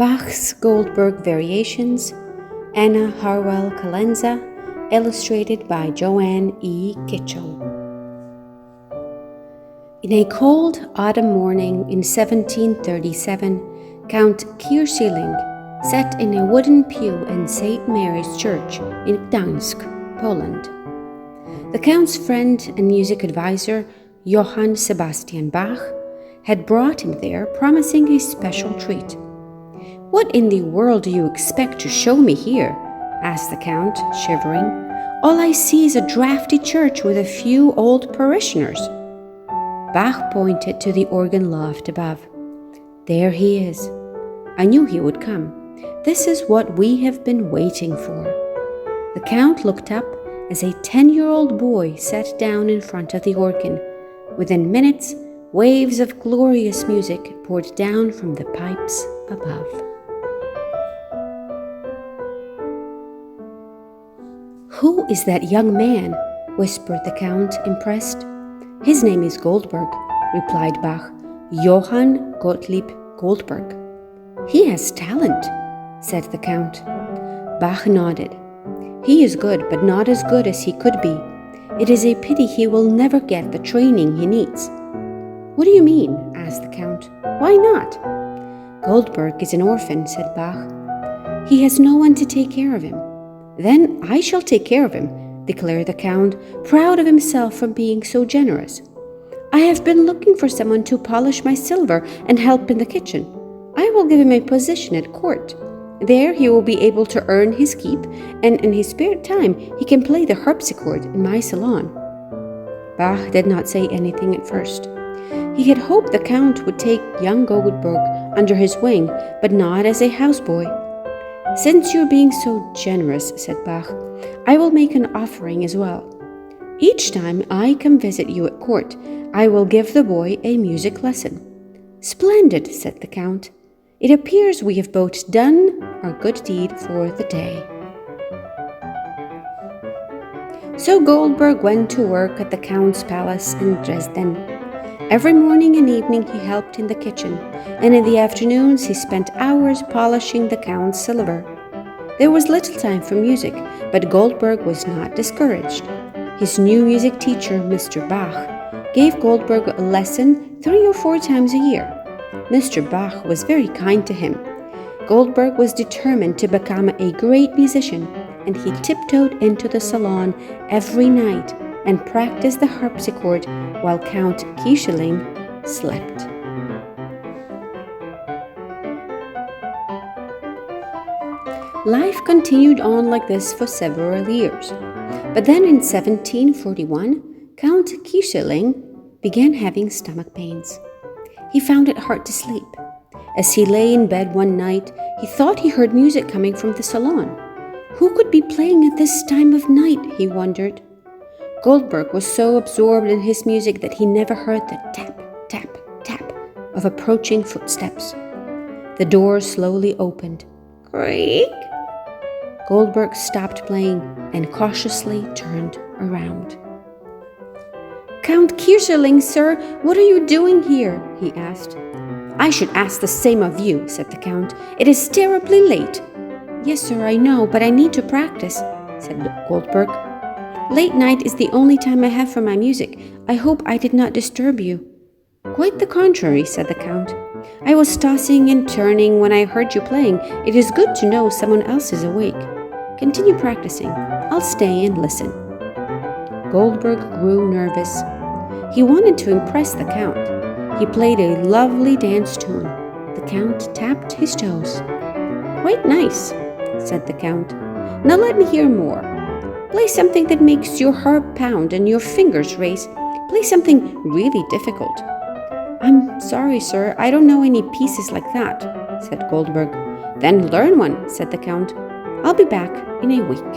Bach's Goldberg Variations, Anna Harwell Calenza, illustrated by Joanne E. Kitchell. In a cold autumn morning in 1737, Count Kierschilling sat in a wooden pew in St. Mary's Church in Gdańsk, Poland. The Count's friend and music advisor, Johann Sebastian Bach, had brought him there, promising a special treat. "What in the world do you expect to show me here?" asked the Count, shivering. "All I see is a drafty church with a few old parishioners." Bach pointed to the organ loft above. "There he is. I knew he would come. This is what we have been waiting for." The Count looked up as a 10-year-old boy sat down in front of the organ. Within minutes, waves of glorious music poured down from the pipes above. "Who is that young man?" whispered the Count, impressed. "His name is Goldberg," replied Bach. "Johann Gottlieb Goldberg." "He has talent," said the Count. Bach nodded. "He is good, but not as good as he could be. It is a pity he will never get the training he needs." "What do you mean?" asked the Count. "Why not?" "Goldberg is an orphan," said Bach. "He has no one to take care of him." "Then I shall take care of him," declared the Count, proud of himself for being so generous. "I have been looking for someone to polish my silver and help in the kitchen. I will give him a position at court. There he will be able to earn his keep, and in his spare time he can play the harpsichord in my salon." Bach did not say anything at first. He had hoped the Count would take young Goldberg under his wing, but not as a houseboy. "Since you're being so generous," said Bach, "I will make an offering as well. Each time I come visit you at court, I will give the boy a music lesson." "Splendid," said the Count. "It appears we have both done our good deed for the day." So Goldberg went to work at the Count's palace in Dresden. Every morning and evening he helped in the kitchen, and in the afternoons he spent hours polishing the Count's silver. There was little time for music, but Goldberg was not discouraged. His new music teacher, Mr. Bach, gave Goldberg a lesson 3 or 4 times a year. Mr. Bach was very kind to him. Goldberg was determined to become a great musician, and he tiptoed into the salon every night and practiced the harpsichord while Count Kierschilling slept. Life continued on like this for several years. But then in 1741, Count Kierschilling began having stomach pains. He found it hard to sleep. As he lay in bed one night, he thought he heard music coming from the salon. Who could be playing at this time of night, he wondered. Goldberg was so absorbed in his music that he never heard the tap, tap, tap of approaching footsteps. The door slowly opened. Creak! Goldberg stopped playing and cautiously turned around. "Count Kierschilling, sir, what are you doing here?" he asked. "I should ask the same of you," said the Count. "It is terribly late." "Yes, sir, I know, but I need to practice," said Goldberg. "Late night is the only time I have for my music. I hope I did not disturb you." "Quite the contrary," said the Count. "I was tossing and turning when I heard you playing. It is good to know someone else is awake. Continue practicing. I'll stay and listen." Goldberg grew nervous. He wanted to impress the Count. He played a lovely dance tune. The Count tapped his toes. "Quite nice," said the Count. "Now let me hear more. Play something that makes your heart pound and your fingers race. Play something really difficult." "I'm sorry, sir, I don't know any pieces like that," said Goldberg. "Then learn one," said the Count. "I'll be back in a week."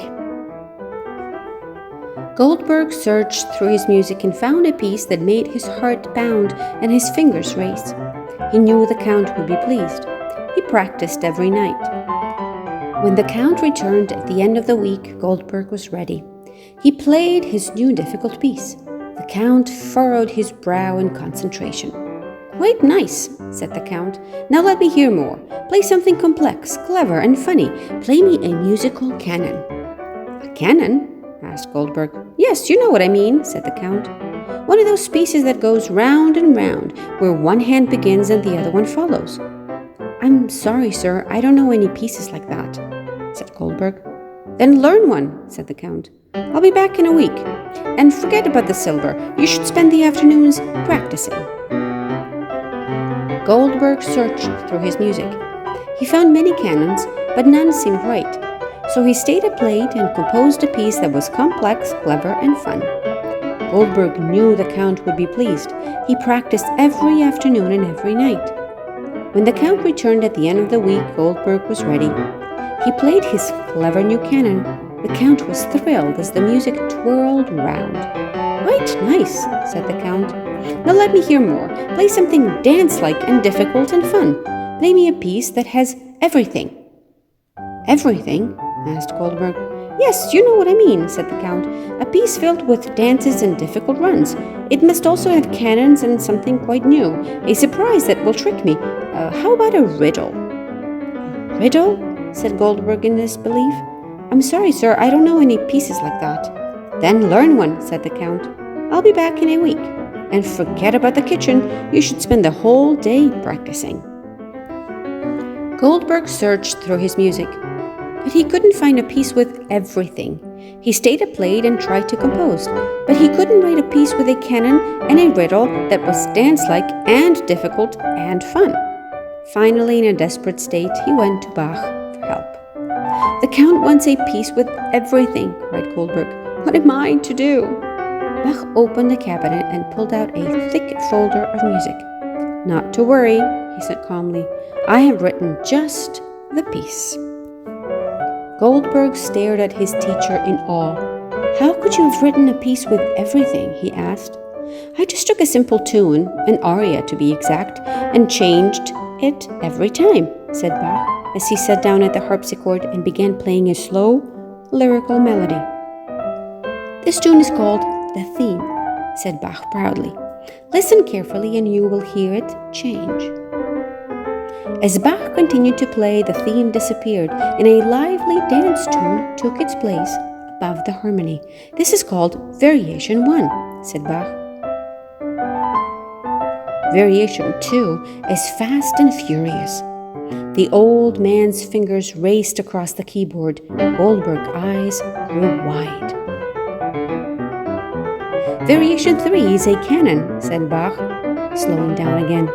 Goldberg searched through his music and found a piece that made his heart pound and his fingers race. He knew the Count would be pleased. He practiced every night. When the Count returned at the end of the week, Goldberg was ready. He played his new difficult piece. The Count furrowed his brow in concentration. Quite nice, said the Count. Now let me hear more. Play something complex, clever, and funny. Play me a musical canon. A canon? Asked Goldberg. Yes, you know what I mean, said the Count. One of those pieces that goes round and round, where one hand begins and the other one follows. I'm sorry, sir, I don't know any pieces like that, said Goldberg. Then learn one, said the Count. I'll be back in a week. And forget about the silver. You should spend the afternoons practicing. Goldberg searched through his music. He found many canons, but none seemed right. So he stayed up late and composed a piece that was complex, clever, and fun. Goldberg knew the Count would be pleased. He practiced every afternoon and every night. When the Count returned at the end of the week, Goldberg was ready. He played his clever new canon. The Count was thrilled as the music twirled round. Quite nice, said the Count. Now let me hear more. Play something dance-like and difficult and fun. Play me a piece that has everything. Everything? Asked Goldberg. Yes, you know what I mean, said the Count. A piece filled with dances and difficult runs. It must also have cannons and something quite new. A surprise that will trick me. How about a riddle? A riddle? Said Goldberg in disbelief. I'm sorry, sir, I don't know any pieces like that. Then learn one, said the Count. I'll be back in a week. And forget about the kitchen. You should spend the whole day practicing. Goldberg searched through his music, but he couldn't find a piece with everything. He stayed up late and tried to compose, but he couldn't write a piece with a canon and a riddle that was dance-like and difficult and fun. Finally, in a desperate state, he went to Bach for help. The Count wants a piece with everything, cried Goldberg. What am I to do? Bach opened a cabinet and pulled out a thick folder of music. Not to worry, he said calmly. I have written just the piece. Goldberg stared at his teacher in awe. How could you have written a piece with everything? He asked. I just took a simple tune, an aria to be exact, and changed it every time, said Bach, as he sat down at the harpsichord and began playing a slow, lyrical melody. This tune is called The Theme, said Bach proudly. Listen carefully and you will hear it change. As Bach continued to play, the theme disappeared and a lively dance tune took its place above the harmony. This is called Variation 1, said Bach. Variation 2 is fast and furious. The old man's fingers raced across the keyboard. Goldberg's eyes grew wide. Variation 3 is a canon, said Bach, slowing down again.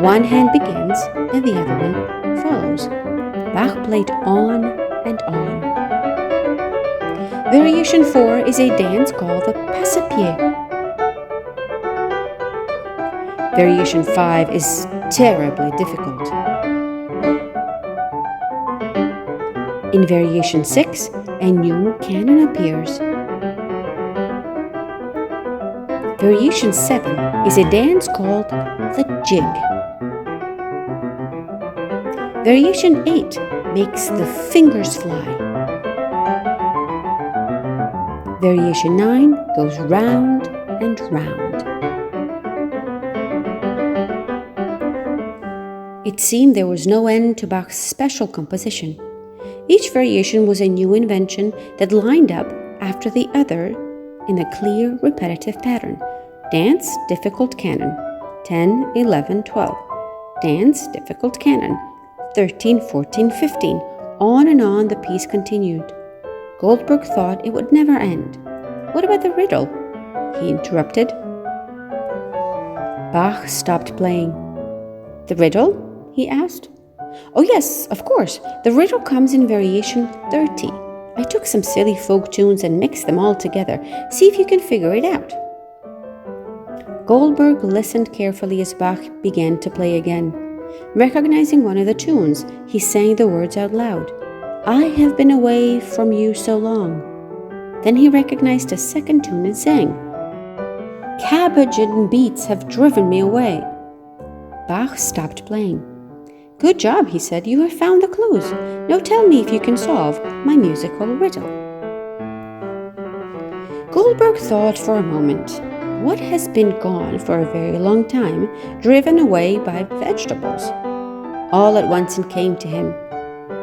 One hand begins and the other one follows. Bach played on and on. Variation 4 is a dance called the passe-pied. Variation 5 is terribly difficult. In Variation 6, a new canon appears. Variation 7 is a dance called the jig. Variation 8 makes the fingers fly. Variation 9 goes round and round. It seemed there was no end to Bach's special composition. Each variation was a new invention that lined up after the other in a clear, repetitive pattern. Dance, difficult canon, 10, 11, 12. Dance, difficult canon, 13, 14, 15. On and on the piece continued. Goldberg thought it would never end. What about the riddle? He interrupted. Bach stopped playing. The riddle? He asked. Oh yes, of course. The riddle comes in Variation 30. I took some silly folk tunes and mixed them all together. See if you can figure it out. Goldberg listened carefully as Bach began to play again. Recognizing one of the tunes, he sang the words out loud. I have been away from you so long. Then he recognized a second tune and sang. Cabbage and beets have driven me away. Bach stopped playing. Good job, he said. You have found the clues. Now tell me if you can solve my musical riddle. Goldberg thought for a moment. what has been gone for a very long time, driven away by vegetables? All at once it came to him.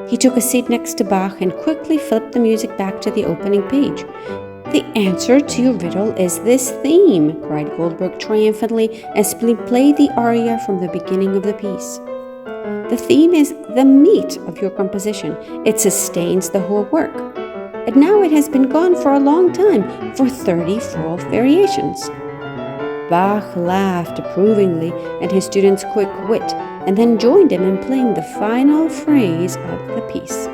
He took a seat next to Bach and quickly flipped the music back to the opening page. "The answer to your riddle is this theme," cried Goldberg triumphantly as he played the aria from the beginning of the piece. "The theme is the meat of your composition. It sustains the whole work. And now it has been gone for a long time, for 30 full variations." Bach laughed approvingly at his student's quick wit and then joined him in playing the final phrase of the piece.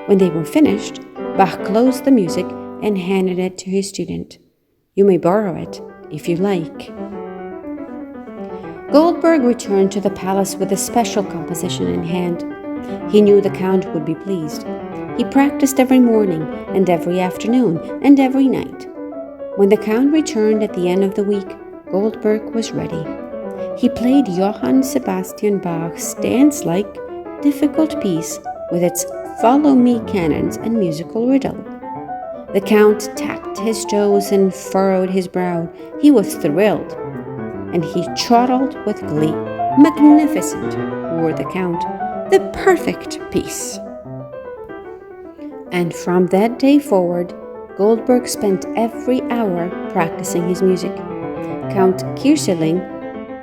When they were finished, Bach closed the music and handed it to his student. "You may borrow it, if you like." Goldberg returned to the palace with a special composition in hand. He knew the Count would be pleased. He practiced every morning and every afternoon and every night. When the Count returned at the end of the week, Goldberg was ready. He played Johann Sebastian Bach's dance-like, difficult piece with its "Follow Me" canons and musical riddle. The Count tapped his toes and furrowed his brow. He was thrilled, and he chortled with glee. "Magnificent!" roared the Count. "The perfect piece!" And from that day forward, Goldberg spent every hour practicing his music. Count Kirseling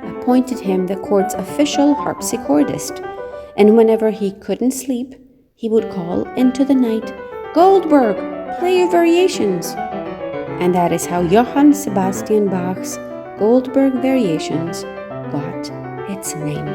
appointed him the court's official harpsichordist, and whenever he couldn't sleep, he would call into the night, "Goldberg, play your variations!" And that is how Johann Sebastian Bach's Goldberg Variations got its name.